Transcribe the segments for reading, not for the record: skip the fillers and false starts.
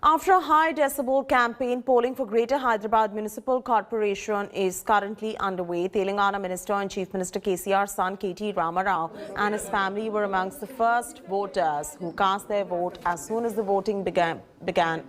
After a high decibel campaign, polling for Greater Hyderabad Municipal Corporation is currently underway. Telangana Minister and Chief Minister KCR's son KT Ramarao and his family were amongst the first voters who cast their vote as soon as the voting began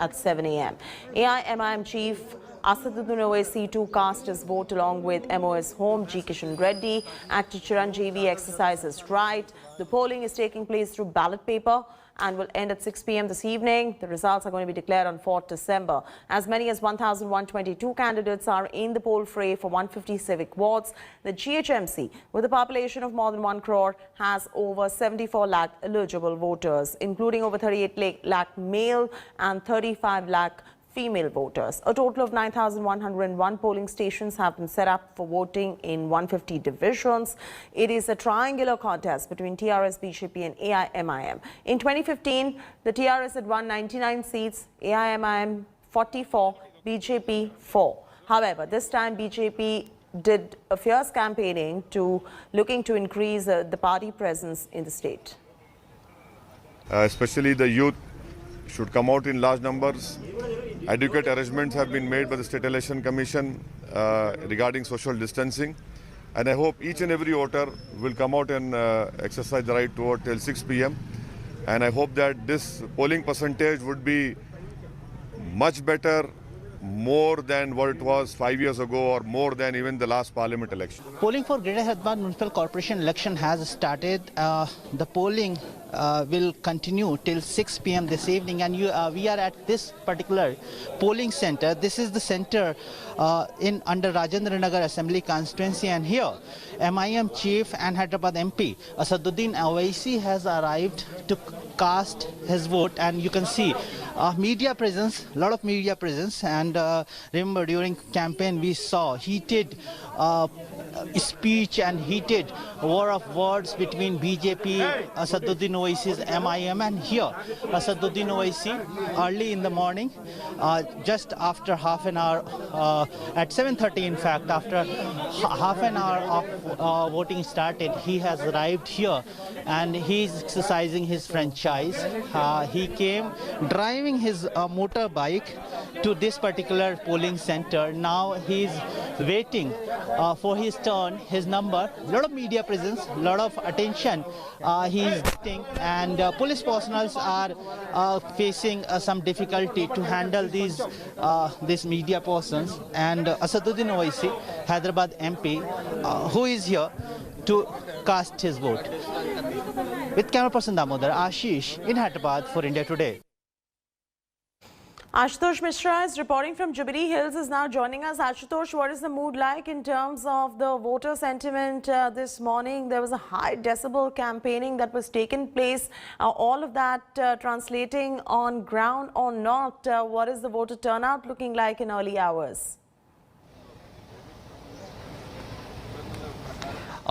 at 7 a.m. AIMIM Chief Asaduddin Owaisi too cast his vote along with MOS Home G. Kishan Reddy. Actor Chiranjeevi exercised his right. The polling is taking place through ballot paper and will end at 6 p.m. this evening. The results are going to be declared on 4th December. As many as 1,122 candidates are in the poll fray for 150 civic wards. The GHMC, with a population of more than 1 crore, has over 74 lakh eligible voters, including over 38 lakh male and 35 lakh female voters. A total of 9,101 polling stations have been set up for voting in 150 divisions. It is a triangular contest between TRS, BJP and AIMIM. In 2015, the TRS had won 99 seats, AIMIM 44, BJP 4. However, this time BJP did a fierce campaigning looking to increase the party presence in the state. Especially the youth should come out in large numbers. Adequate arrangements have been made by the State Election Commission regarding social distancing, and I hope each and every voter will come out and exercise the right to vote till 6 p.m. and I hope that this polling percentage would be much better, more than what it was 5 years ago or more than even the last parliament election. Polling for Greater Hyderabad Municipal Corporation election has started. The polling will continue till 6 p.m. this evening, and we are at this particular polling center. This is the center under Rajendra Nagar Assembly constituency, and here MIM Chief and Hyderabad MP Asaduddin Owaisi has arrived to cast his vote, and you can see media presence, a lot of media presence. And remember, during campaign we saw heated speech and heated war of words between BJP, Asaduddin Owaisi's MIM, and here Asaduddin Owaisi early in the morning, just after half an hour, at 7:30 in fact, after half an hour of voting started, he has arrived here and he's exercising his franchise. He came driving his motorbike to this particular polling center. Now he's waiting for his turn, his number. A lot of media presence, a lot of attention he's getting, and police personnel are facing some difficulty to handle these media persons. And Asaduddin Owaisi, Hyderabad MP, who is here to cast his vote. With camera person Damodar, Ashish in Hyderabad for India Today. Ashutosh Mishra is reporting from Jubilee Hills, is now joining us. Ashutosh, what is the mood like in terms of the voter sentiment this morning? There was a high decibel campaigning that was taken place. All of that translating on ground or not? What is the voter turnout looking like in early hours?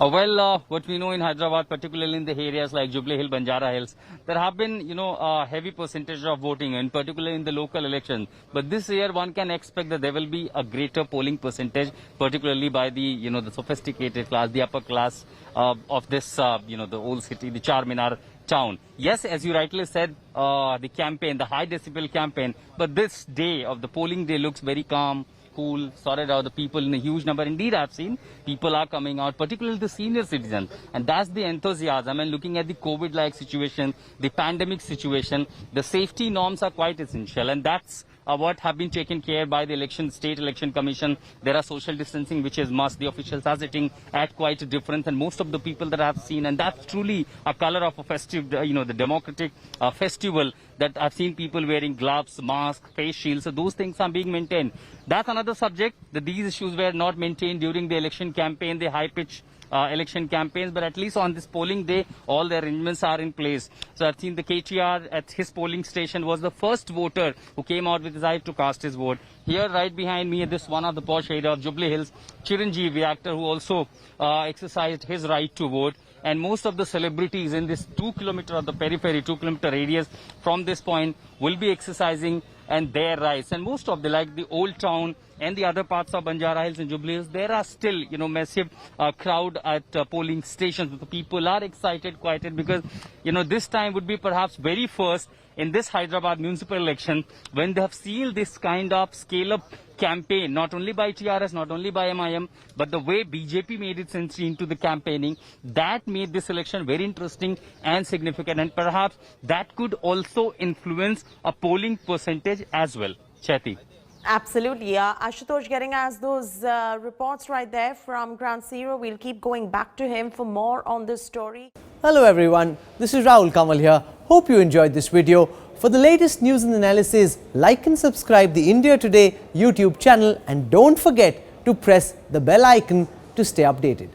What we know in Hyderabad, particularly in the areas like Jubilee Hill, Banjara Hills, there have been, a heavy percentage of voting, and particularly in the local elections. But this year, one can expect that there will be a greater polling percentage, particularly by the, the sophisticated class, the upper class of this, the old city, the Charminar town. Yes, as you rightly said, the campaign, the high decibel campaign, but this day of the polling day looks very calm, cool, sorted out. The people in a huge number. Indeed, I've seen people are coming out, particularly the senior citizens. And that's the enthusiasm. And looking at the COVID-like situation, the pandemic situation, the safety norms are quite essential. And that's what have been taken care by the State Election Commission. There are social distancing, which is must. The officials are sitting at quite a difference. And most of the people that I've seen, and that's truly a color of a festive, the democratic festival, that I've seen people wearing gloves, masks, face shields. So those things are being maintained. That's another subject, that these issues were not maintained during the election campaign, the high-pitch election campaigns, but at least on this polling day, all the arrangements are in place. So I've seen the KTR at his polling station was the first voter who came out with his right to cast his vote. Here, right behind me, this one of the posh area of Jubilee Hills, Chiranjeevi, actor who also exercised his right to vote. And most of the celebrities in this 2 kilometer of the periphery, 2 kilometer radius from this point will be exercising and their rights. And most of like the old town and the other parts of Banjara Hills and Jubilee Hills, there are still, massive crowd at polling stations. The people are excited, quieted, because, this time would be perhaps very first in this Hyderabad municipal election, when they have seen this kind of scale-up campaign, not only by TRS, not only by MIM, but the way BJP made its entry into the campaigning, that made this election very interesting and significant, and perhaps that could also influence a polling percentage as well. Chaiti. Absolutely. Ashutosh getting us those reports right there from Ground Zero. We'll keep going back to him for more on this story. Hello everyone, this is Rahul Kamal here. Hope you enjoyed this video. For the latest news and analysis, like and subscribe the India Today YouTube channel, and don't forget to press the bell icon to stay updated.